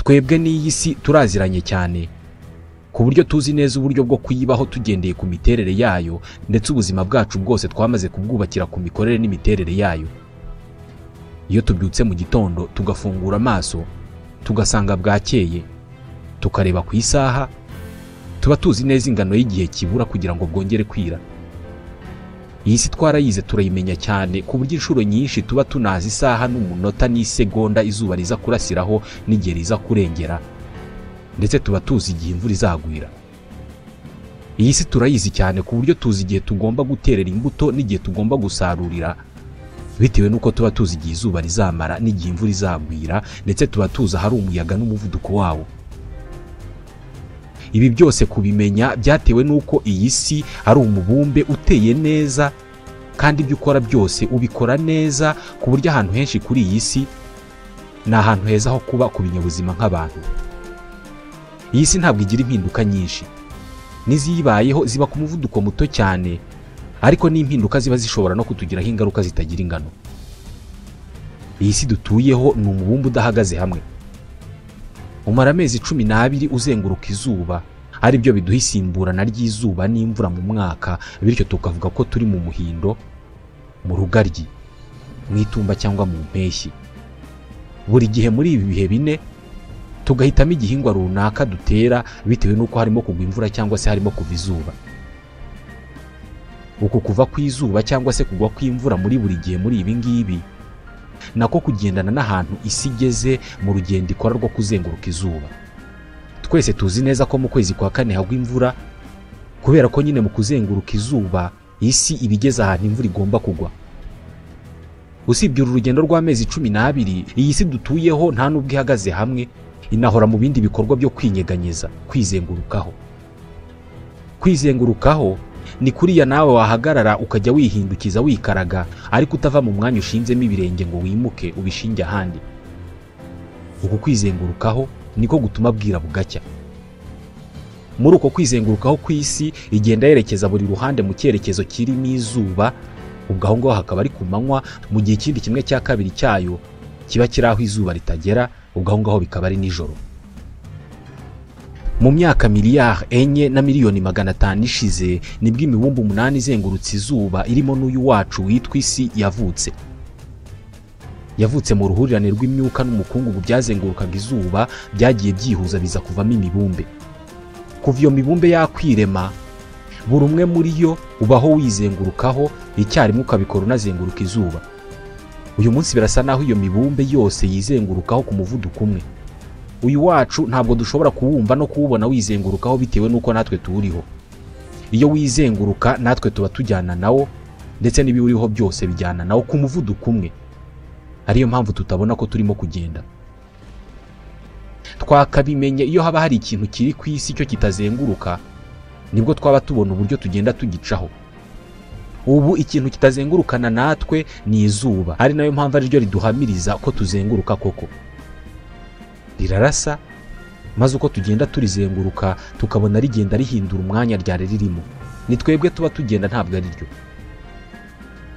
twebwe n'iyi si turaziranye cyane ku buryo tuzi neza uburyo bwo kuyibaho tugendeye ku miterere yayo, ndetse ubuzima bwacu bwose twamaze kubwubakira ku mikorere n'imiterere yayo. Iyo tubyutse mu gitondo tugafungura amaso tugasanga bwakeye, tukareba ku isaha, tuba tuzi neza ingano y'igihe kibura kugira ngo bwongere kwira. Iyi si twarayize turayimenya cyane ku buryo inshuro nyinshi tuba tunazi isaha n'umunota n'isegonda izuba riza kurasiraho n'igihe riza kurengera, ndetse tuba tuzi igihe imvura izagwira. Iyi si turayizi cyane ku buryo tuzi igihe tugomba guterera imbuto n'igihe tugomba gusarurira, bitewe n'uko tuba tuzi igihe izuba rizamara n'igihe imvura izagwira, ndetse tuba tuzi ahari umuyaga n'umuvuduko wawo. Ibi byose kubimenya byatewe n'uko iyi si ari umubumbe uteye neza, kandi ibyo ukora byose ubikora neza ku buryo ahantu henshi kuri iyi si ni ahantu heza ho kuba ku binyabuzima nk'abantu. Iyi si ntabwo igira impinduka nyinshi, n'iziyibayeho ziba ku muvuduko muto cyane, ariko n'impinduka ziba zishobora no kutugiraho ingaruka zitagira ingano. Iyi si dutuyeho ni umubumbe udahagaze hamwe. Umara amezi 12 uzenguruka izuba, ari byo biduha isimburana ry'izuba n'imvura mu mwaka, bityo tukavuga ko turi mu muhindo, mu rugaryi, mu itumba cyangwa mu mpeshyi. Buri gihe muri ibi bihe bine tugahitamo igihingwa runaka dutera bitewe n'uko harimo kugwa imvura cyangwa se harimo kuva izuba. Uku kuva kw'izuba cyangwa se kugwa kw'imvura muri buri gihe muri ibi ngibi nako kugendana n'ahantu isi igeze mu rugendo ikora rwo kuzenguruka izuba. Twese tuzi neza ko mu kwezi kwa 4 hagwa imvura, kubera ko nyine mu kuzenguruka izuba isi ibigeze ahantu imvura igomba kugwa. Usibye uru rugendo rw'amezi 12, iyi si dutuyeho nta nubwo ihagaze hamwe, inahora mu bindi bikorwa byo kwinyeganyeza, kwizengurukaho. Kwizengurukaho ni kuriya nawe wahagarara ukajya wihindukiza wikaraga, ariko utava mu mwanya ushinzemo ibirenge ngo wimuke ubishinge ahandi. Uku kwizengurukaho niko gutuma bwira bugacya. Muri uko kwizengurukaho kw'isi igenda yerekeza buri ruhande mu cyerekezo kirimo izuba, ubwo aho ngaho hakaba ari ku manywa, mu gihe ikindi 1/2 cyayo kiba kiri aho izuba ritagera, ubwo aho ngaho bikaba ari nijoro. Mu myaka miliyari 4 na miliyoni 500 ishize nibwo imibumbe 8 izengurutse izuba irimo n'uyu wacu witwa isi yavutse. Yavutse mu ruhurirane rw'imyuka n'umukungugu byazengurukaga izuba, byagiye byihuza biza kuvamo imibumbe. Kuva iyo mibumbe yakwirema, buri umwe muri yo ubaho wizengurukaho icyarimwe ukabikora unazenguruka izuba. Uyu munsi birasa naho iyo mibumbe yose yizengurukaho ku muvuduko umwe. Uyu wacu ntabwo dushobora kuwumva no kuwubona wizengurukaho bitewe n'uko natwe tuwuriho. Iyo wizenguruka natwe tuba tujyana nawo, ndetse n'ibiwuriho byose bijyana nawo ku muvuduko umwe. Ariyo mpamvu tutabona ko turimo kugenda. Twakabimenye iyo haba hari ikintu kiri ku isi cyo kitazenguruka, nibwo twaba tubona uburyo tugenda tugicaho. Ubu ikintu kitazengurukana natwe ni izuba, ari nayo mpamvu ari ryo riduhamiriza ko tuzenguruka koko. Rirarasa, maze uko tugenda turizenguruka tukabona rigenda rihindura umwanya ryari ririmo. Ni twebwe tuba tugenda, ntabwo ari ryo.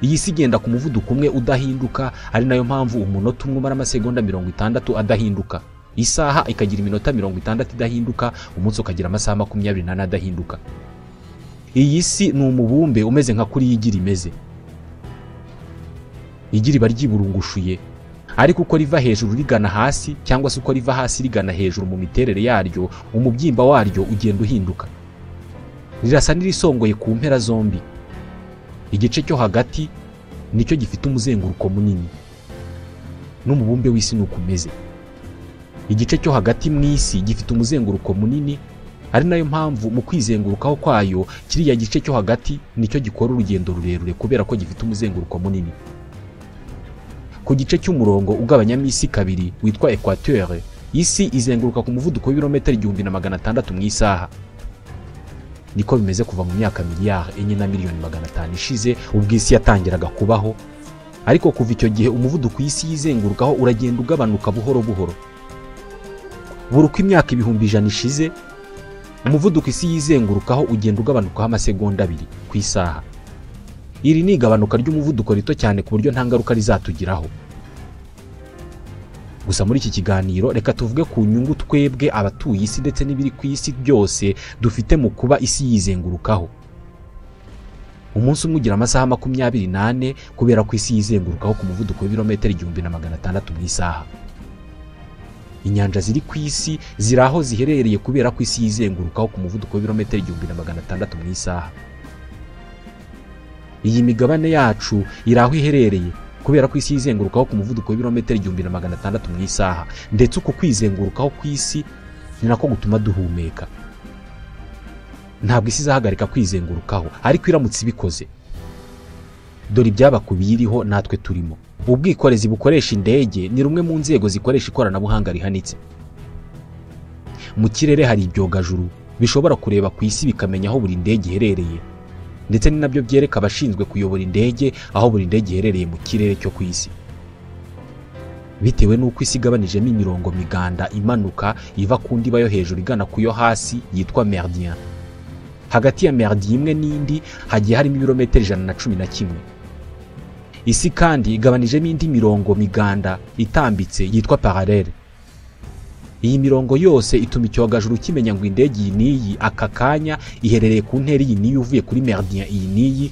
Iyi si igenda ku muvuduko umwe udahinduka, ari nayo mpamvu umunota umwe umara amasegonda 60 adahinduka, isaha ikagira iminota 60 idahinduka, umunsi ukagira amasaha 24 adahinduka. Iyi si ni umubumbe umeze nka kuri yigira imeze. Igira iba ryiburungushuye, ariko uko riva hejuru rigana hasi cyangwa se uko riva hasi rigana hejuru mu miterere yaryo, umubyimba waryo ugenda uhinduka. Rirasa n'irisongoye ku mpera zombi. Igice cyo hagati nicyo gifite umuzenguruko munini. N'umubumbe w'isi nuko umeze. Igice cyo hagati mu isi gifite umuzenguruko munini, ari nayo mpamvu mu kwizengurukaho kwayo kiriya gice cyo hagati nicyo gikora urugendo rurerure kubera ko gifite umuzenguruko munini. Ku gice cy'umurongo ugabanyamo isi kabiri witwa equateur, isi izenguruka ku muvuduko w'ibirometero 1600 mu isaha. Niko bimeze kuva mu myaka miliyari 4 na miliyoni 500 ishize, ubwo isi yatangiraga kubaho. Ariko kuva icyo gihe umuvuduko isi yizengurukaho uragenda ugabanuka buhoro buhoro. Buri uko imyaka 100,000 ishize, umuvuduko isi yizengurukaho ugenda ugabanukaho amasegonda 2 ku isaha. Iri ni igabanuka ry'umuvuduko rito cyane ku buryo nta ngaruka rizatugiraho. Gusa muri iki kiganiro reka tuvuge ku nyungu twebwe abatuye isi ndetse n'ibiri ku isi byose dufite mu kuba isi yizengurukaho. Umunsi umwe ugira amasaha 24 kubera ko isi yizengurukaho ku muvuduko w'ibirometero 1600 mu isaha. Inyanja ziri ku isi ziri aho ziherereye kubera ko isi yizengurukaho ku muvuduko w'ibirometero 1600 mu isaha. Iyi migabane yacu iri aho iherereye kubera ko isi yizengurukaho ku muvuduko w'ibirometero 1600 mu isaha, ndetse uko kwizengurukaho ku isi ni nako gutuma duhumeka. Ntabwo isi izahagarika kwizengurukaho, ariko iramutse ibikoze, dore ibyaba kubiriho natwe turimo. Ubwikorezi bukoresha indege ni rumwe mu nzego zikoresha ikoranabuhanga rihanitse. Mu kirere hari ibyogajuru bishobora kureba ku isi bikamenya aho buri ndege iherereye, ndetse ni nabyo byereka abashinzwe kuyobora indege aho buri ndege iherereye mu kirere cyo ku isi. Bitewe n'uko isi igabanijemo imirongo miganda imanuka iva ku ndiba yo hejuru igana ku yo hasi yitwa meridian. Hagati ya meridian imwe n'indi hagiye harimo ibirometero 111. Isi kandi igabanijemo indi mirongo miganda itambitse yitwa parallele. Iyi mirongo yose ituma icyogajuru kimenya ngo indege iyi n'iyi aka kanya iherereye ku ntera iyi n'iyi uvuye kuri meridian iyi n'iyi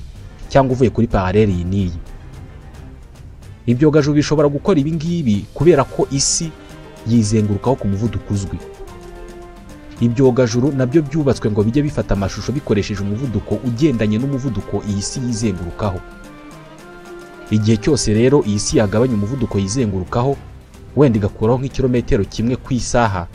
cyangwa uvuye kuri parallele iyi n'iyi. Ibyogajuru bishobora gukora ibi ngibi kubera ko isi yizengurukaho ku muvuduko uzwi. Ibyogajuru nabyo byubatswe ngo bijye bifata amashusho bikoresheje umuvuduko ugendanye n'umuvuduko iyi si yizengurukaho. Igihe cyose rero iyi si yagabanya umuvuduko yizengurukaho, wenda igakuraho nk'ikirometero kimwe ku isaha,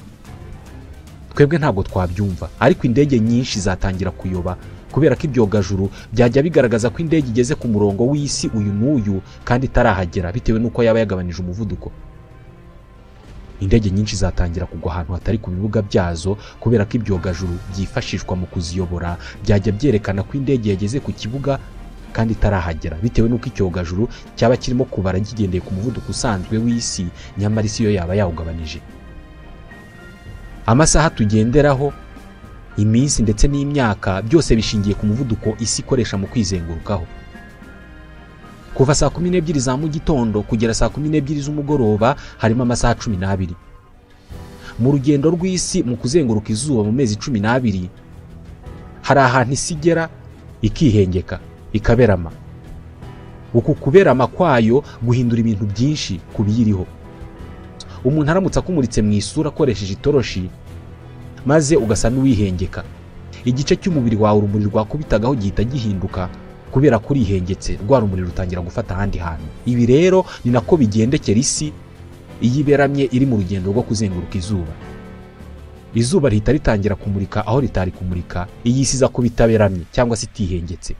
twebwe ntabwo twabyumva, ariko indege nyinshi zatangira kuyoba kubera ko ibyogajuru byajya bigaragaza ko indege igeze ku murongo w'isi uyu n'uyu kandi itarahagera bitewe n'uko yaba yagabanije umuvuduko. Indege nyinshi zatangira kugwa ahantu hatari ku bibuga byazo kubera ko ibyogajuru byifashishwa mu kuziyobora byajya byerekana ko indege yageze ku kibuga kandi itarahagera bitewe n'uko icyogajuru cyaba kirimo kubara kigendeye ku muvuduko usanzwe w'isi, nyamara isi yo yaba yawugabanije. Amasaha tugenderaho, iminsi ndetse n'imyaka byose bishingiye ku muvuduko isi ikoresha mu kwizengurukaho. Kuva saa 12 za mu gitondo kugera saa 12 z'umugoroba harimo amasaha 12. Mu rugendo rw'isi mu kuzenguruka izuba mu mezi 12 hari ahantu isi igera ikihengeka ikaberama. Uku kuberama kwayo guhindura ibintu byinshi kubiyiriho. Umuntu aramutse akumuritse mu isura akoresheje itoroshi maze ugasa n'uwihengeka, igice cy'umubiri wawe urumuri rwakubitagaho gihita gihinduka kubera kuri ihengetse rwa rumuri rutangira gufata ahandi hantu. Ibi rero ni nako bigendekera isi iyiberamye iri mu rugendo rwo kuzenguruka izuba. Izuba rihita ritangira kumurika aho ritari kumurika iyi isi iza kuba itaberamye cyangwa se itihengetse.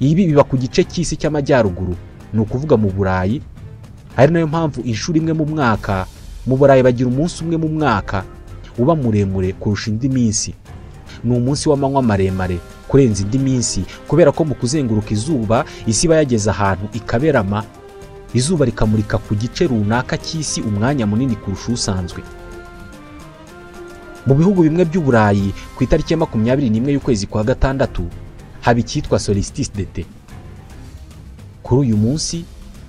Ibi biba ku gice cy'isi cy'amajyaruguru, ni ukuvuga mu Burayi. Ari nayo mpamvu inshuro imwe mu mwaka mu Burayi bagira umunsi umwe mu mwaka uba muremure kurusha indi minsi. Ni umunsi w'amanywa maremare kurenza indi minsi kubera ko mu kuzenguruka izuba isi iba yageze ahantu ikaberama, izuba rikamurika ku gice runaka cy'isi umwanya munini kurusha usanzwe. Mu bihugu bimwe by'Uburayi ku itariki ya 21 y'ukwezi kwa gatandatu haba icyitwa solstice d'été. Kuri uyu munsi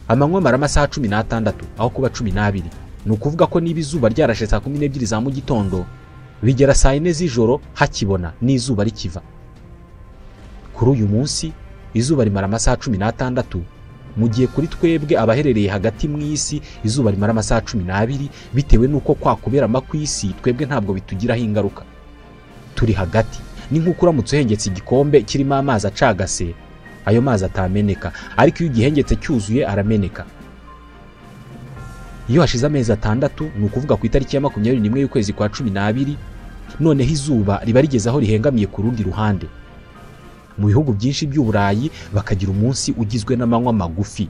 amanywa mara amasaha 16 aho kuba 12. Ni ukuvuga ko niba izuba ryarashe saa 12 za mu gitondo bigera saa 4 z'ijoro hakibona n'izuba rikiva. Kuri uyu munsi izuba rimara amasaha 16, mu gihe kuri twebwe abaherereye hagati mu isi izuba rimara amasaha 12 bitewe n'uko kwakuberama ku isi twebwe ntabwo bitugiraho ingaruka. Turi hagati, ni nk'uko uramutse uhengetse igikombe kirimo amazi acagase, ayo mazi atameneka, ariko iyo igihengetse cyuzuye arameneka. Iyo hashize amezi 6, ni ukuvuga ku itariki ya 21 y'ukwezi kwa 12, noneho izuba riba rigeze aho rihengamiye ku rundi ruhande. Mu bihugu byinshi by'Uburayi bakagira umunsi ugizwe n'amanywa magufi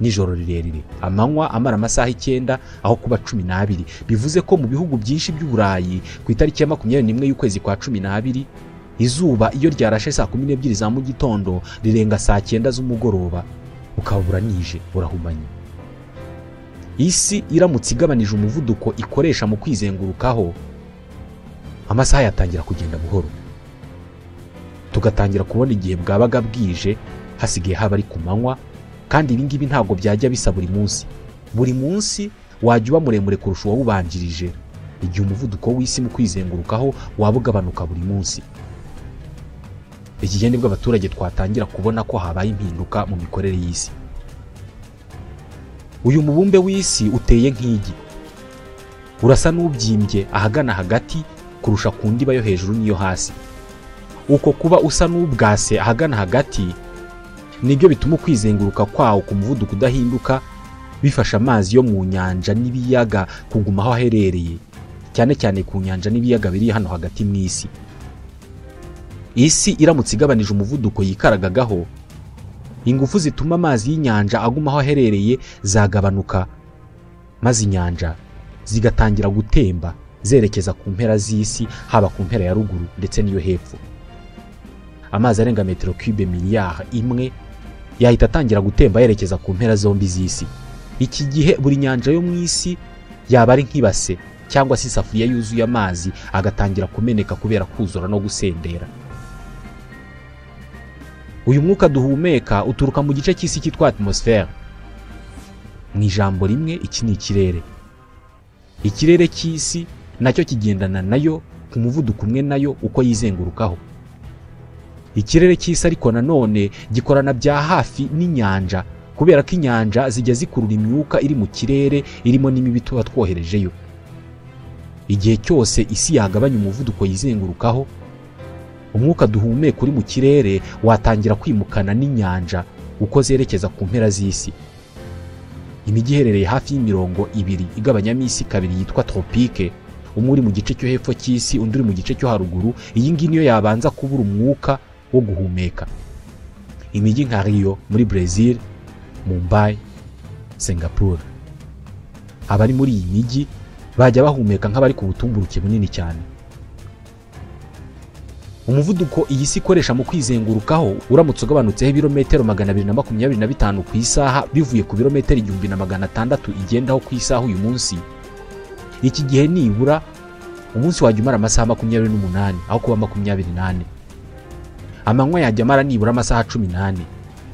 n'ijoro rirerire, amanywa amara amasaha 9 aho kuba 12. Bivuze ko mu bihugu byinshi by'Uburayi ku itariki ya 21 y'ukwezi kwa 12 izuba iyo ryarashe saa 12 za mu gitondo rirenga saa 9 z'umugoroba ukabura nije urahumanye. Isi iramutse igabanije umuvuduko ikoresha mu kwizengurukaho, amasaha yatangira kugenda buhoro, tugatangira kubona igihe bwabaga bwije hasigaye haba ari ku manywa. Kandi ibi ngibi ntabwo byajya bisa buri munsi. Buri munsi wajya uba muremure kurusha uwawubanjirije igihe umuvuduko w'isi mu kwizengurukaho waba ugabanuka buri munsi. Iki gihe nibwo abaturage twatangira kubona ko habaye impinduka mu mikorere y'isi. Uyu mubumbe w'isi uteye nk'igi, urasa n'ubyimbye ahagana hagati kurusha ku ndiba yo hejuru n'iyo hasi. Uko kuba usa n'ubwase ahagana hagati nibyo bituma ukwizenguruka kwawo ku muvuduko udahinduka bifasha amazi yo mu nyanja n'ibiyaga kuguma aho aherereye, cyane cyane ku nyanja n'ibiyaga biri hano hagati mu isi. Isi iramutse igabanije umuvuduko yikaragagaho, ingufu zituma amazi y'inyanja aguma aho aherereye zagabanuka, maze inyanja zigatangira gutemba zerekeza ku mpera z'isi, haba ku mpera ya ruguru ndetse n'iyo hepfo. Amazi arenga metero cube miliyari imwe yahita atangira gutemba yerekeza ku mpera zombi z'isi. Iki gihe buri nyanja yo mu isi yaba ari nk'ibase cyangwa se isafuriya yuzuye amazi agatangira kumeneka kubera kuzura no gusendera. Uyu mwuka duhumeka uturuka mu gice cy'isi cyitwa atmosfere. Mu ijambo rimwe, iki ni ikirere. Ikirere cy'isi nacyo kigendana nayo ku muvuduko umwe nayo uko yizengurukaho. Ikirere cy'isi ariko nanone gikorana bya hafi n'inyanja, kubera ko inyanja zijya zikurura imyuka iri mu kirere irimo n'imibi tuba twoherejeyo. Igihe cyose isi yagabanya umuvuduko yizengurukaho, umwuka duhumeka uri mu kirere watangira kwimukana n'inyanja uko zerekeza ku mpera z'isi. Imijyi iherereye hafi y'imirongo ibiri igabanyamo isi kabiri yitwa tropike, umwe uri mu gice cyo hepfo cy'isi undi uri mu gice cyo haruguru, iyi ngiyi niyo yabanza kubura umwuka wo guhumeka. Imijyi nka Rio muri Brazil, Mumbai, Singapore, abari muri iyi mijyi bajya bahumeka nk'abari ku butumburuke bunini cyane. Umuvuduko iyi si ikoresha mu kwizengurukaho uramutse ugabanutseho ibirometero 225 ku isaha bivuye ku birometero 1600 igendaho ku isaha uyu munsi, iki gihe nibura umunsi wajya umara amasaha 28 aho kuba 28. Amanywa yajya amara nibura amasaha 18,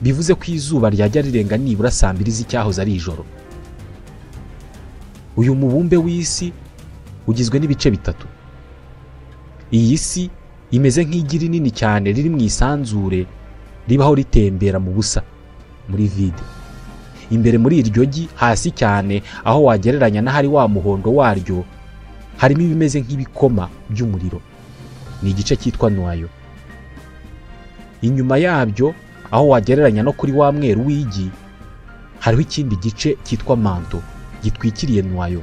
bivuze ko izuba ryajya rirenga nibura saa 2 z'icyahoze ari ijoro. Uyu mubumbe w'isi ugizwe n'ibice bitatu. Iyi si imeze nk'igi rinini cyane riri mu isanzure ribaho ritembera mu busa muri vide. Imbere muri iryo gi hasi cyane aho wagereranya n'ahari wa muhondo waryo harimo ibimeze nk'ibikoma by'umuriro, ni igice cyitwa noyo. Inyuma yabyo aho wagereranya no kuri wa mweru w'igi hariho ikindi gice cyitwa manto gitwikiriye noyo.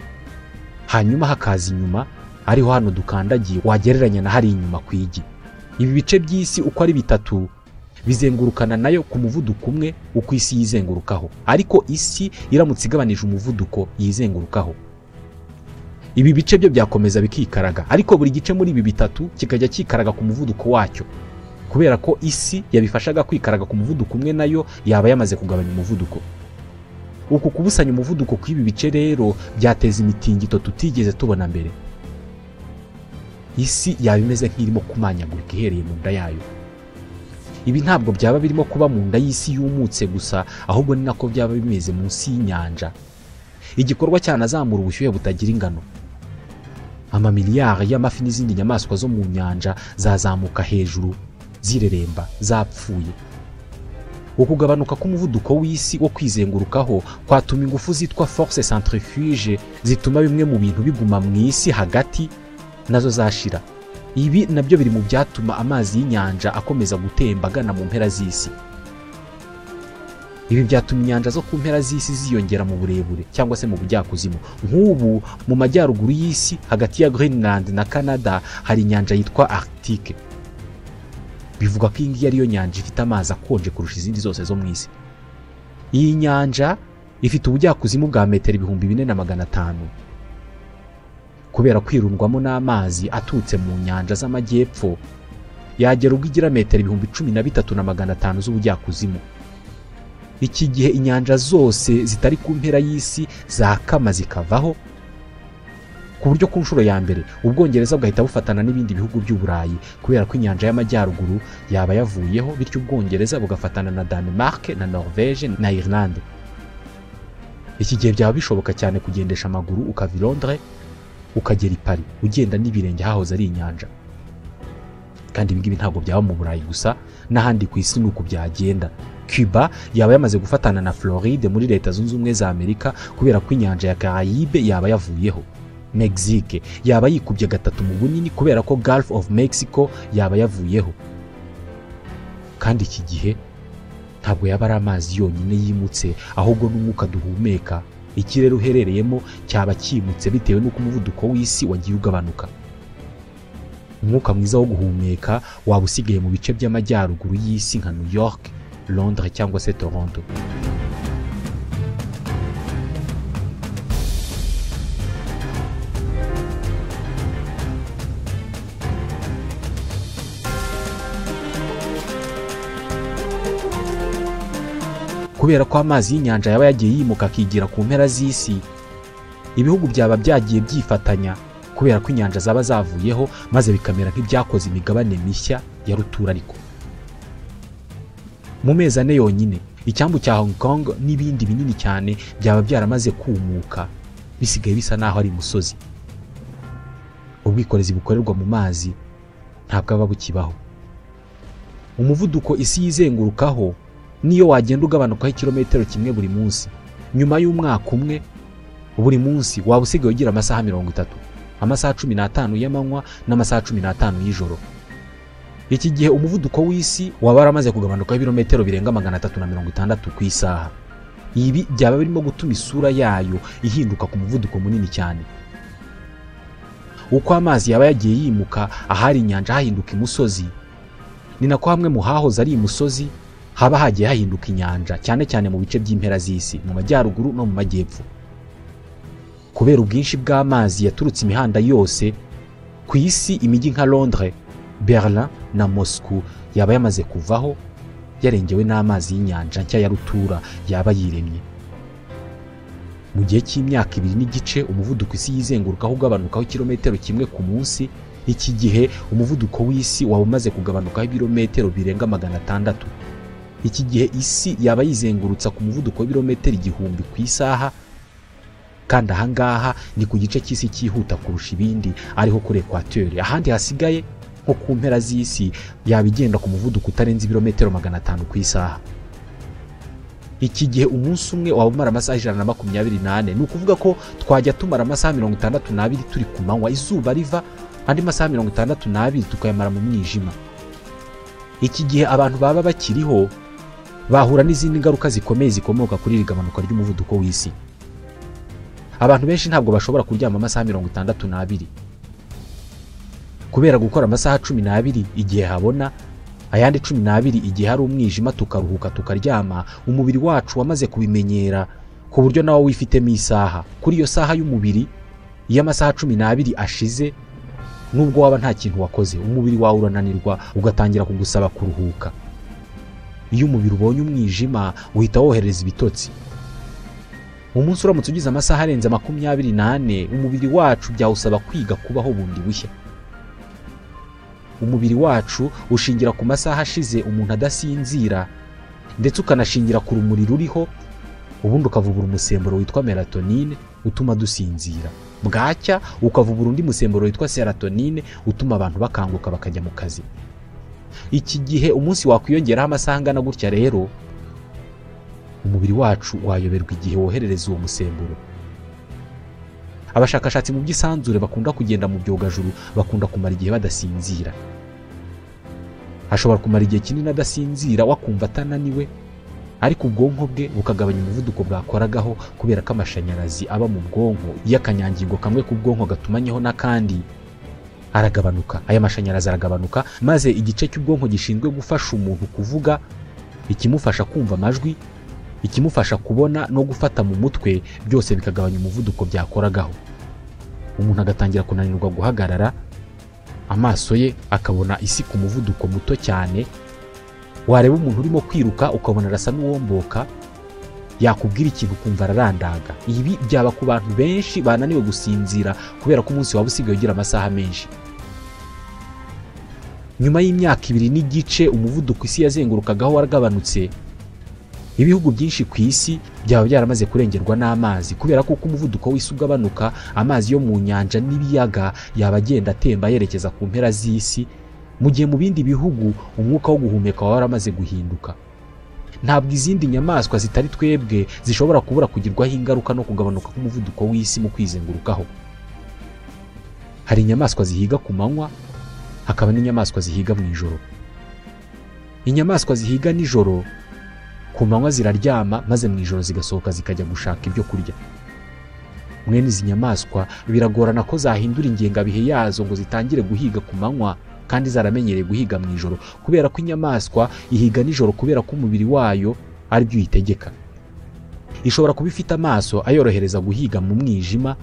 Hanyuma hakaza inyuma ariho hano dukandagiye wagereranya na hari inyuma ku igi. Ibi bice by'isi uko ari bitatu bizengurukana nayo ku muvuduko umwe uko isi yizengurukaho, ariko isi iramutse igabanije umuvuduko yizengurukaho, ibi bice byo byakomeza bikikaraga, ariko buri gice muri ibi bitatu kikajya kikaraga ku muvuduko wacyo, kubera ko isi yabifashaga kwikaraga ku muvuduko umwe nayo yaba yamaze kugabanya umuvuduko. Uku kubusanya umuvuduko kw'ibi bice rero byateza imitingito tutigeze tubona mbere. Isi yaba imeze nk'irimo kumanyagurika ihereye mu nda yayo. Ibi ntabwo byaba birimo kuba mu nda y'isi yumutse gusa, ahubwo ni nako byaba bimeze munsi y'inyanja. Igikorwa cyanazamura ubushyuhe butagira ingano. Amamiliyari y'amafi n'izindi nyamaswa zo mu nyanja zazamuka hejuru zireremba zapfuye. Ukugabanuka k'umuvuduko w'isi wo kwizengurukaho kwatuma ingufu zitwa force centrifuge zituma bimwe mu bintu biguma mu isi hagati nazo zashira. Ibi nabyo biri mu byatuma amazi y'inyanja akomeza gutemba agana mu mpera z'isi. Ibi byatuma inyanja zo ku mpera z'isi ziyongera mu burebure cyangwa se mu bujyakuzimu. Nk'ubu mu majyaruguru y'isi hagati ya Greenland na Canada hari inyanja yitwa Arctique. Bivuga ko iyi ngiyi ariyo nyanja ifite amazi akonje kurusha izindi zose zo mu isi. Iyi nyanja ifite ubujyakuzimu bwa metero 4500. Kubera kwirundwamo n'amazi aturutse mu nyanja z'amajyepfo, yagera ubwo igira metero 13500 z'ubujyakuzimu. Iki gihe inyanja zose zitari ku mpera y'isi zakama zikavaho, ku buryo ku nshuro ya mbere Ubwongereza bwahita bufatana n'ibindi bihugu by'Uburayi, kubera ko inyanja y'amajyaruguru yaba yavuyeho, bityo Ubwongereza bugafatana na Denmark na Norvège na Irlande. iki gihe byaba bishoboka cyane kugendesha amaguru ukava i Londres ukagera i Paris ugenda n'ibirenge hahoze ari inyanja. Kandi ibi ngibi ntabwo byaba mu Burayi gusa, n'ahandi ku isi nuko byagenda. Cuba yaba yamaze gufatana na Floride muri Leta Zunze Ubumwe za Amerika kubera ko inyanja ya Caraïbe yaba yavuyeho. Mexique yaba yikubye gatatu mu bunini kubera ko Gulf of Mexico yaba yavuyeho. Kandi iki gihe ntabwo yaba ari amazi yonyine yimutse, ahubwo n'umwuka duhumeka. Ikirere uherereyemo cyaba kimutse bitewe n'uko umuvuduko w'isi wagiye ugabanuka. Umwuka mwiza wo guhumeka waba usigaye mu bice by'amajyaruguru y'isi nka New York, Londres cyangwa se Toronto. Kubera ko amazi y'inyanja yaba yagiye yimuka akigira ku mpera z'isi, ibihugu byaba byagiye byifatanya kubera ko inyanja zaba zavuyeho, maze bikamera nk'ibyakoze imigabane mishya ya rutura. Ariko mu mezi ane yonyine icyambu cya Hong Kong n'ibindi binini cyane byaba byaramaze kumuka, bisigaye bisa naho ari umusozi. Ubwikorezi bukorerwa mu mazi ntabwo aba bukibaho. Umuvuduko isi yizengurukaho niyo wagenda ugabanukaho kilometero kimwe buri munsi, nyuma y'umwaka umwe buri munsi waba usigaye ugira amasaha 30, amasaha 15 y'amanywa n'amasaha 15 y'ijoro. Iki gihe umuvuduko w'isi waba waramaze kugabanukaho ibirometero birenga 360 ku isaha. Ibi byaba birimo gutuma isura yayo ihinduka ku muvuduko munini cyane. Uko amazi yaba yagiye yimuka ahari inyanja hahinduka imusozi, ni nako hamwe mu hahoze ari imusozi haba hagiye hahinduka inyanja, cyane cyane mu bice by'impera z'isi, mu majyaruguru no mu majyepfo. Kubera ubwinshi bw'amazi yaturutse imihanda yose ku isi, imijyi nka Londres, Berlin na Moscow yaba yamaze kuvaho, yarengewe n'amazi y'inyanja nshya ya rutura yaba yiremye. Mu gihe cy'imyaka 2 n'igice umuvuduko isi yizengurukaho ugabanukaho kilometero kimwe ku munsi, iki gihe umuvuduko w'isi waba umaze kugabanukaho ibirometero birenga 600. Iki gihe isi yaba yizengurutsa ku muvuduko w'ibirometero 1000 ku isaha, kandi ahangaha ni ku gice cy'isi cyihuta kurusha ibindi, ariho kuri equateur. Ahandi hasigaye nko ku mpera z'isi yaba igenda ku muvuduko utarenze ibirometero 500 ku isaha. Iki gihe umunsi umwe waba umara amasaha 128, ni ukuvuga ko twajya tumara amasaha 62 turi ku manywa, izuba riva, andi masaha 62 tukayamara mu mwijima. Iki gihe abantu baba bakiriho bahura n'izindi ngaruka zikomeye zikomoka kuri iri gabanuka ry'umuvuduko w'isi. Abantu benshi ntabwo bashobora kuryama amasaha 62 kubera gukora amasaha 12 igihe habona, ayandi 12 igihe hari umwijima, tukaruhuka tukaryama. Umubiri wacu wamaze kubimenyera ku buryo nawo wifitemo isaha. Kuri iyo saha y'umubiri iyo amasaha 12 ashize, nubwo waba nta kintu wakoze, umubiri wawe urananirwa ugatangira kugusaba kuruhuka. Iyo umubiri ubonye umwijima uhita wohereza ibitotsi. Umunsi uramutse ugize amasaha arenze 24, umubiri wacu byawusaba kwiga kubaho bundi bushya. Umubiri wacu ushingira ku masaha ashize umuntu adasinzira, ndetse ukanashingira ku rumuri ruriho, ubundi ukavubura umusemburo witwa melatonin utuma dusinzira. Bwacya ukavubura undi musemburo witwa serotonin utuma abantu bakanguka bakajya mu kazi. Iki gihe umunsi wakwiyongeraho amasaha angana gutya rero, umubiri wacu wayoberwa igihe woherereza uwo musemburo. Abashakashatsi mu by'isanzure bakunda kugenda mu byogajuru bakunda kumara igihe badasinzira. Ashobora kumara igihe kinini adasinzira wakumva atananiwe, ariko ubwonko bwe bukagabanya umuvuduko bwakoragaho kubera ko amashanyarazi aba mu bwonko, iyo akanyangingo kamwe ku bwonko gatumanyeho n'akandi aragabanuka. Aya mashanyarazi aragabanuka, maze igice cy'ubwonko gishinzwe gufasha umuntu kuvuga, ikimufasha kumva amajwi, ikimufasha kubona no gufata mu mutwe, byose bikagabanya umuvuduko byakoragaho. Umuntu agatangira kunanirwa guhagarara, amaso ye akabona isi ku muvuduko muto cyane. Wareba umuntu urimo kwiruka ukabona arasa n'uwomboka, yakubwira ikintu kumva ararandaga. Ibi byaba ku bantu benshi bananiwe gusinzira kubera ko umunsi waba usigaye ugira amasaha menshi. Nyuma y'imyaka 2 n'igice umuvuduko isi yazengurukagaho waragabanutse, ibihugu byinshi ku isi byaba byaramaze kurengerwa n'amazi kubera ko uko umuvuduko w'isi ugabanuka, amazi yo mu nyanja n'ibiyaga yaba agenda atemba yerekeza ku mpera z'isi, mu gihe mu bindi bihugu umwuka wo guhumeka waba waramaze guhinduka. Ntabwo izindi nyamaswa zitari twebwe zishobora kubura kugirwaho ingaruka no kugabanuka k'umuvuduko w'isi mu kwizengurukaho. Hari inyamaswa zihiga ku manywa, hakaba n'inyamaswa zihiga mu ijoro. Inyamaswa zihiga nijoro ku manywa ziraryama, maze mu ijoro zigasohoka zikajya gushaka ibyo kurya. Mwene izi nyamaswa biragorana ko zahindura ingengabihe yazo ngo zitangire guhiga ku manywa kandi zaramenyereye guhiga mu ijoro, kubera ko inyamaswa ihiga nijoro kubera ko umubiri wayo ari byo uyitegeka. Ishobora kuba ifite amaso ayorohereza guhiga mu mwijima,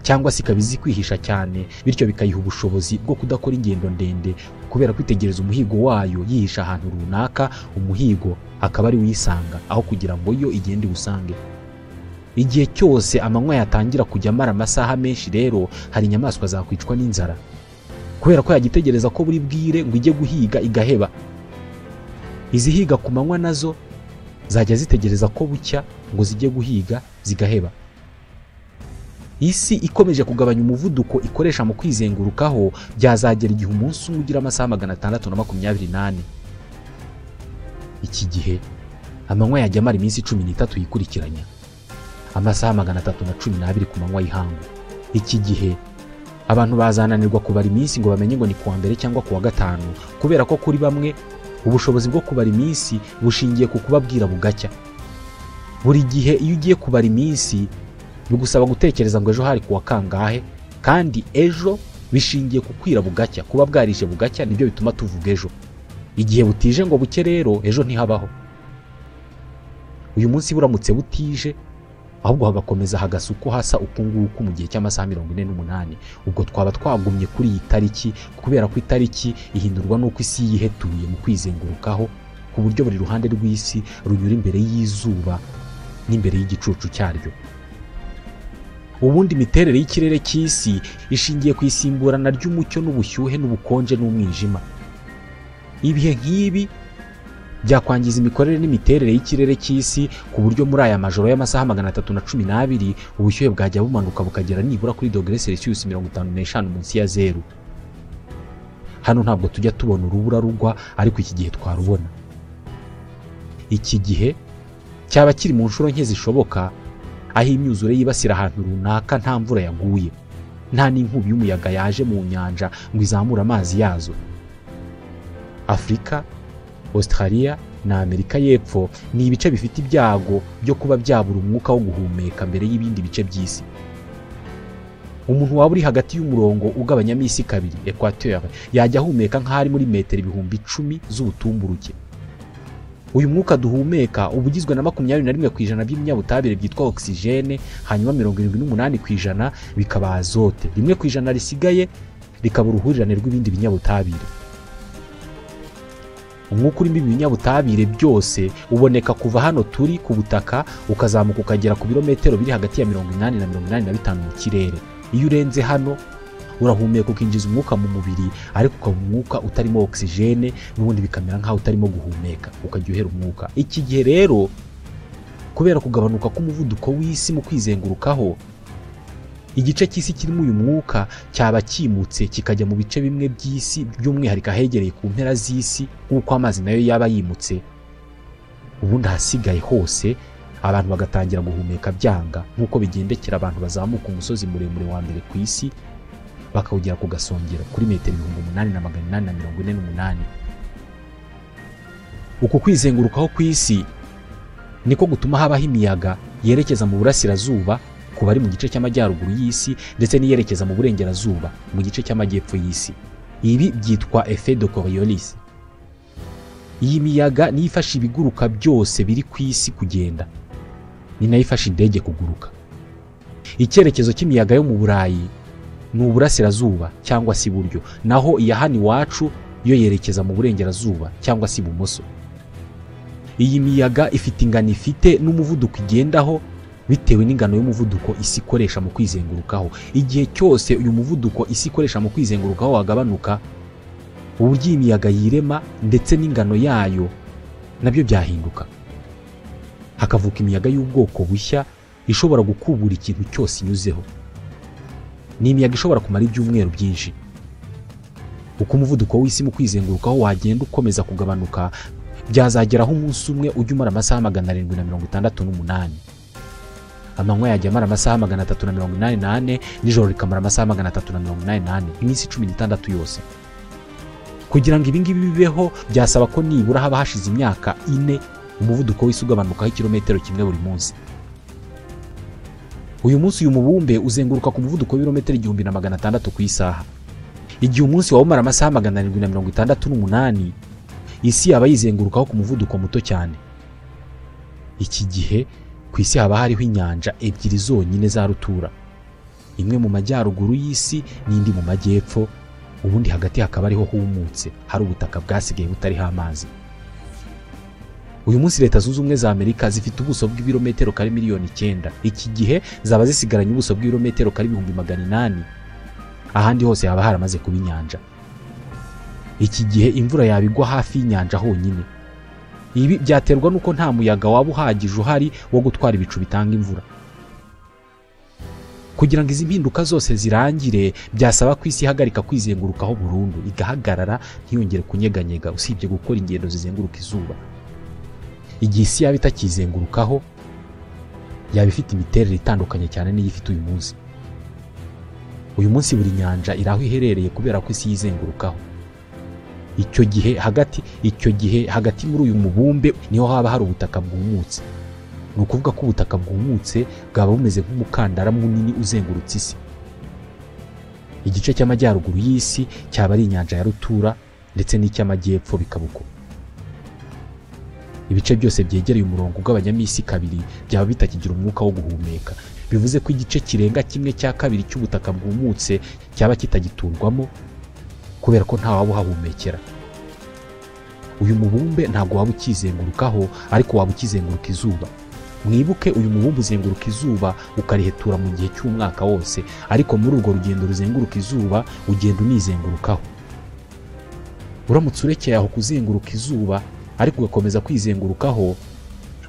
cyangwa se ikaba izi kwihisha cyane, bityo bikayiha ubushobozi bwo kudakora ingendo ndende kubera kwitegereza umuhigo wayo yihisha ahantu runaka, umuhigo akaba ari uyisanga aho kugira ngo yo igende iwusange. Igihe cyose amanywa yatangira kujya amara amasaha menshi rero, hari inyamaswa zakwicwa n'inzara kubera ko yagitegereza ko buri bwire ngo ijye guhiga igaheba. Izihiga ku manywa nazo zajya zitegereza ko bucya ngo zijye guhiga zigaheba. Isi ikomeje kugabanya umuvuduko ikoresha mu kwizengurukaho, byazagera igihe umunsi umwe ugira amasaha 628. Iki gihe amanywa yajya amara iminsi 13 yikurikiranya, amasaha 312 ku manywa y'ihangu. Iki gihe abantu bazananirwa kubara iminsi ngo bamenye ngo ni kuwa mbere cyangwa kuwa gatanu, kubera ko kuri bamwe ubushobozi bwo kubara iminsi bushingiye ku kubabwira bugacya. Buri gihe iyo ugiye kubara iminsi bigusaba gutekereza ngo ejo hari kuwa kangahe, kandi ejo bishingiye ku kwira bugacya. Kuba bwarije bugacya nibyo bituma tuvuga ejo. Igihe butije ngo buke rero ejo ntihabaho. Uyu munsi buramutse butije ahubwo hagakomeza hagasa uko hasa uko nguko mu gihe cy'amasaha 48, ubwo twaba twagumye kuri iyi tariki, kubera ko itariki ihindurwa n'uko isi yihetuye mu kwizengurukaho, ku buryo buri ruhande rw'isi runyura imbere y'izuba n'imbere y'igicucu cyaryo. Ubundi imiterere y'ikirere cy'isi ishingiye ku isimburana ry'umucyo n'ubushyuhe n'ubukonje n'umwijima. Ibihe nk'ibi byakwangiza imikorere n'imiterere y'ikirere cy'isi, ku buryo muri aya majoro y'amasaha 312 ubushyuhe bwajya bumanuka bukagera nibura kuri °C 55 munsi ya zero. Hano ntabwo tujya tubona urubura rugwa, ariko iki gihe twarubona. Iki gihe cyaba kiri mu nshuro nke zishoboka, aho imyuzure yibasira ahantu runaka nta mvura yaguye, nta n'inkubi y'umuyaga yaje mu nyanja ngo izamure amazi yazo. Afrika, Australia na Amerika y'Epfo ni ibice bifite ibyago byo kuba byabura umwuka wo guhumeka mbere y'ibindi bice by'isi. Umuntu waba uri hagati y'umurongo ugabanyamo isi kabiri, Equateur, yajya ahumeka nk'ari muri metero 10,000 z'ubutumburuke. Uyu mwuka duhumeka ubugizwe na 21% by'ibinyabutabire byitwa oxygene, hanyuma 78% bikaba azote, 1% risigaye rikaba uruhurirane rw'ibindi binyabutabire. Umwuka urimo ibinyabutabire byose uboneka kuva hano turi ku butaka ukazamuka ukagera ku birometero biri hagati ya 80 na 85 mu kirere. Iyo urenze hano urahumeka ukinjiza umwuka mu mubiri, ariko ukaba umwuka utarimo oxygene, n'ubundi bikamera nkaho utarimo guhumeka, ukajya uhera umwuka. Iki gihe rero kubera kugabanuka k'umuvuduko w'isi mu kwizengurukaho, igice cy'isi kirimo uyu mwuka cyaba kimutse kikajya mu bice bimwe by'isi, by'umwihariko ahegereye ku mpera z'isi nk'uko amazi nayo yaba yimutse. Ubundi ahasigaye hose abantu bagatangira guhumeka byanga, nk'uko bigendekera abantu bazamuka umusozi muremure wa mbere ku isi bakawugera ku gasongero kuri metero 8,848. Uku kwizengurukaho ku isi niko gutuma habaho imiyaga yerekeza mu burasirazuba ku bari mu gice cy'amajyaruguru y'isi, ndetse niyerekeza mu burengerazuba mu gice cy'amajyepfo y'isi. Ibi byitwa effet de Coriolis. Iyi miyaga niyo ifasha ibiguruka byose biri ku isi kugenda, ni nayo ifasha indege kuguruka. Icyerekezo cy'imiyaga yo mu Burayi ni uburasirazuba cyangwa se iburyo, naho iya hano iwacu yo yerekeza mu burengerazuba cyangwa se ibumoso. Iyi miyaga ifite ingano ifite n'umuvuduko igendaho bitewe n'ingano y'umuvuduko isi ikoresha mu kwizengurukaho. Igihe cyose uyu muvuduko isi ikoresha mu kwizengurukaho wagabanuka, uburyo imiyaga yirema ndetse n'ingano yayo nabyo byahinduka. hakavuka imiyaga y'ubwoko bushya ishobora gukubura ikintu cyose inyuzeho. Ni imiyaga ishobora kumara ibyumweru byinshi. Uko umuvuduko w'isi mu kwizengurukaho wagenda ukomeza kugabanuka, byazageraho umunsi umwe ujya umara amasaha 768. Amanywa yajya amara amasaha 384, nijoro rikamara amasaha 384, iminsi 16 yose. Kugira ngo ibingibi bibeho byasaba ko nibura haba hashize imyaka 4 umuvuduko w'isi ugabanukaho kilometero kimwe buri munsi. Uyu munsi uyu mubumbe uzenguruka ku muvuduko w'ibirometero 1600 ku isaha. Igihe umunsi wawe umara amasaha 768, isi yaba yizengurukaho ku muvuduko muto cyane. Iki gihe ku isi haba hariho inyanja ebyiri zonyine za rutura, imwe mu majyaruguru y'isi n'indi mu majyepfo, ubundi hagati hakaba ariho humutse, hari ubutaka bwasigaye butariho amazi. Uyu munsi Leta Zunze Ubumwe za Amerika zifite ubuso bw'ibirometero kare miliyoni 9. Iki gihe zaba zisigaranye ubuso bw'ibirometero kare 800,000. Ahandi hose haba haramaze kuba inyanja. Iki gihe imvura yabigwa hafi y'inyanja honyine. Ibi byaterwa nuko nta muyaga waba uhagije uhari wo gutwara ibicu bitanga imvura. Kugira ngo izi mpinduka zose zirangire, byasaba ko isi ihagarika kwizengurukaho burundu, igahagarara ntiyongere kunyeganyega, usibye gukora ingendo zizenguruka izuba. Igihe isi yaba itakizengurukaho, yaba ifite imiterere itandukanye cyane n'iyo ifite uyu munsi. Uyu munsi buri nyanja iraho iherereye kubera ko isi yizengurukaho. Icyo gihe hagati muri uyu mubumbe niho haba hari ubutaka bwumutse. Ni ukuvuga ko ubutaka bwumutse bwaba bumeze nk'umukandara munini uzengurutse isi. Igice cy'amajyaruguru y'isi cyaba ari inyanja ya rutura, ndetse n'icy'amajyepfo bikabuko. Ibice byose byegereye umurongo ugabanyamo isi kabiri byaba bitakigira umwuka wo guhumeka. Bivuze ko igice kirenga 1/2 cy'ubutaka bwumutse cyaba kitagiturwamo, kubera ko nta waba uhahumekera. Uyu mubumbe ntago waba ukizengurukaho, ariko waba ukizenguruka izuba. Mwibuke uyu mubumbe uzenguruka izuba ukarihetura mu gihe cy'umwaka wose, ariko muri urwo rugendo ruzenguruka izuba ugenda unizengurukaho. Uramutse urekeye aho kuzenguruka izuba ariko ugakomeza kwizengurukaho,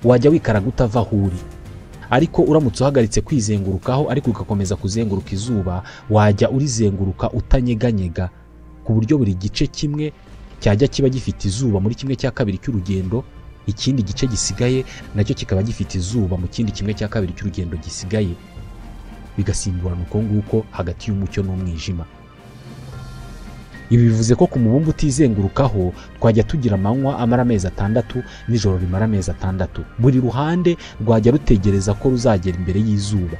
wajya wikaraga utava aho uri. Ariko uramutse uhagaritse kwizengurukaho ariko ugakomeza kuzenguruka izuba, wajya urizenguruka utanyeganyega, ku buryo buri gice kimwe cyajya kiba gifite izuba muri 1/2 cy'urugendo, ikindi gice gisigaye nacyo kikaba gifite izuba mu kindi 1/2 cy'urugendo gisigaye, bigasimburana uko nguko hagati y'umucyo n'umwijima. Ibi bivuze ko ku mubumbe utizengurukaho twajya tugira amanywa amara amezi 6 n'ijoro rimara amezi 6. Buri ruhande rwajya rutegereza ko ruzagera imbere y'izuba.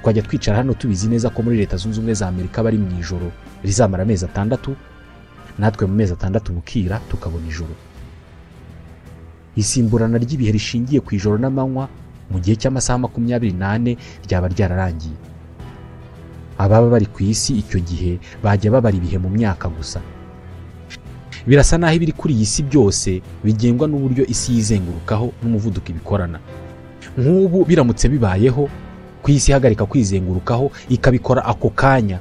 Twajya twicara hano tubizi neza ko muri Leta Zunze Ubumwe za Amerika bari mu ijoro rizamara amezi 6, natwe mu mezi 6 bukira tukabona ijoro. Isimburana ry'ibihe rishingiye ku ijoro n'amanywa mu gihe cy'amasaha 24 ryaba ryararangiye. Ababa bari ku isi icyo gihe bajya babara ibihe mu myaka gusa. Birasa naho ibiri kuri iyi si byose bigengwa n'uburyo isi yizengurukaho n'umuvuduko ibikorana. Nk'ubu biramutse bibayeho ku isi ihagarika kwizengurukaho, ikabikora ako kanya,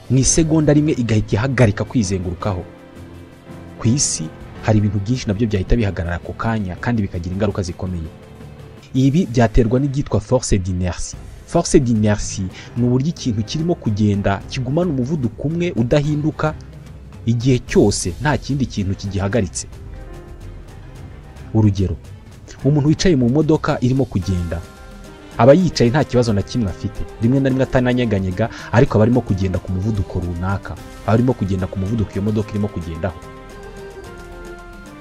mu isegonda rimwe igahita ihagarika kwizengurukaho. Ku isi hari ibintu byinshi nabyo byahita bihagarara ako kanya kandi bikagira ingaruka zikomeye. Ibi byaterwa n'ibyitwa force d'inertie. Force d'inertie ni uburyo ikintu kirimo kugenda kigumana umuvuduko umwe udahinduka igihe cyose nta kindi kintu kigihagaritse. Urugero, umuntu wicaye mu modoka irimo kugenda, aba yicaye nta kibazo na kimwe afite, rimwe na rimwe atananyeganyega, ariko aba arimo kugenda ku muvuduko runaka, aba arimo kugenda ku muvuduko iyo modoka irimo kugendaho.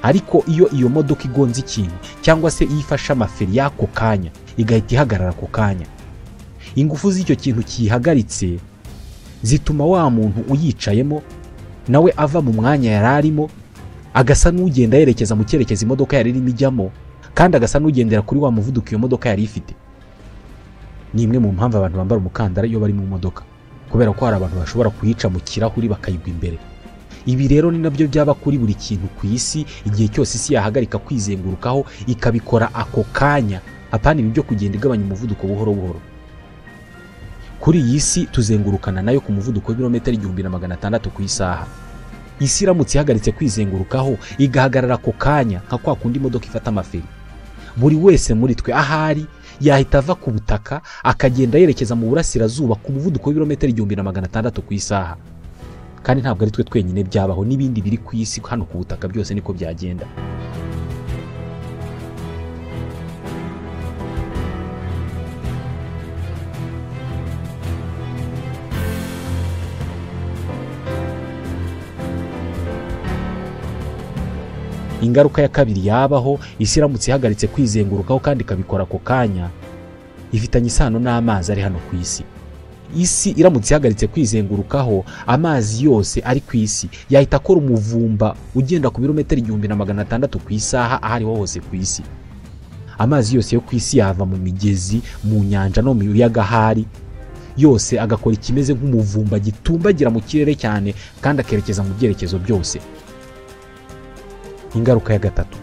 Ariko iyo modoka igonze ikintu cyangwa se iyo ifashe amaferi y'ako kanya, igahita ihagarara ako kanya, ingufu z'icyo kintu kiyihagaritse zituma wa muntu uyicayemo nawe ava mu mwanya yararimo, agasa n'ugenda yerekeza mu cyerekezo imodoka yari irimo ijyamo, kandi agasa n'ugendera kuri wa muvuduko iyo modoka yari ifite. Ni imwe mu mpamvu abantu bambara umukandara iyo bari mu modoka, kubera ko hari abantu bashobora kuyica mu kirahuri bakayigwa imbere. Ibi rero ni nabyo byaba kuri buri kintu ku isi igihe cyose isi yahagarika kwizengurukaho ikabikora ako kanya, apana ibi byo kugenda igabanya umuvuduko buhoro buhoro. Kuri iyi si tuzengurukana nayo ku muvuduko w'ibirometero 1600 ku isaha. Isi iramutse ihagaritse kwizengurukaho igahagarara ako kanya nka kwa kundi imodoka ifata amaferi, buri wese muri twe ahari yahita ava ku butaka akagenda yerekeza mu burasirazuba ku muvuduko w'ibirometero 1600 ku isaha. Kandi ntabwo ari twe twenyine byabaho, n'ibindi biri ku isi hano ku butaka byose niko byagenda. Ingaruka ya kabiri yabaho isi iramutse ihagaritse kwizengurukaho kandi ikabikora ako kanya, ifitanye isano n'amazi ari hano ku isi. Isi iramutse ihagaritse kwizengurukaho, amazi yose ari ku isi yahita akora umuvumba ugenda ku birometero 1600 ku isaha ahariho hose ku isi. Amazi yose yo ku isi yava mu migezi, mu nyanja no mu biyaga ahari, yose agakora ikimeze nk'umuvumba gitumbagira mu kirere cyane kandi akerekeza mu byerekezo byose. Ingaruka ya gatatu,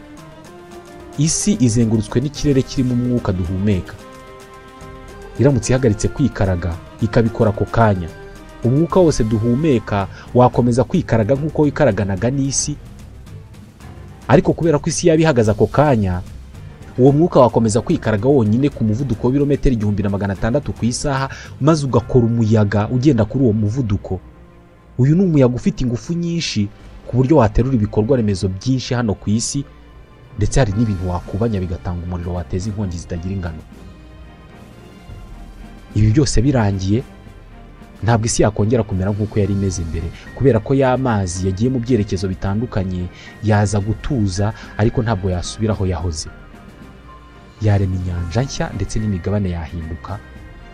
isi izengurutswe n'ikirere kirimo umwuka duhumeka. Iramutse ihagaritse kwikaraga ikabikora ako kanya, umwuka wose duhumeka wakomeza kwikaraga nk'uko wikaraganaga n'isi, ariko kubera ko isi yabihagaze ako kanya, uwo mwuka wakomeza kwikaraga wonyine ku muvuduko w'ibirometero 1600 ku isaha, maze ugakora umuyaga ugenda kuri uwo muvuduko. Uyu ni umuyaga ufite ingufu nyinshi ku buryo waterura ibikorwa remezo byinshi hano ku isi, ndetse hari n'ibintu wakubanya bigatanga umuriro wateza inkongi zitagira ingano. Ibi byose birangiye, ntabwo isi yakongera kumera nk'uko yari imeze mbere, kubera ko y'amazi yagiye mu byerekezo bitandukanye, yaza gutuza, ariko ntabwo yasubira aho yahoze. Yarema inyanja nshya ndetse n'imigabane yahinduka,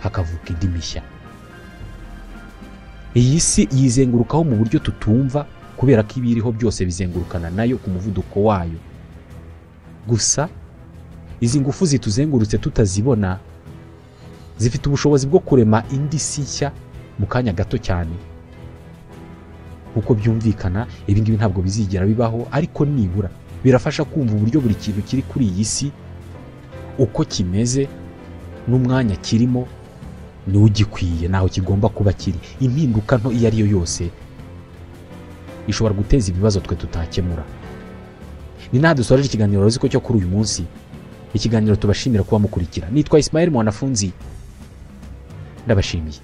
hakavuka indi mishya. Iyi si yizengurukaho mu buryo tutumva, kubera ko ibiriho byose bizengurukana nayo ku muvuduko wayo. Gusa izi ngufu zituzengurutse tutazibona, zifite ubushobozi bwo kurema indi si nshya mu kanya gato cyane. Uko byumvikana, ibi ngibi ntabwo bizigera bibaho, ariko nibura birafasha kumva uburyo buri kintu kiri kuri iyi si uko kimeze n'umwanya kirimo niwo ugikwiye, naho kigomba kuba kiri. Impinduka nto iyo ari yo yose ishobora guteza ibibazo twe tutakemura. Ni naho dusoreje ikiganiro Roziko cyo kuri uyu munsi. Ikiganiro tubashimira kuba mukurikira. Nitwa Ismael Mwanafunzi, ndabashimiye.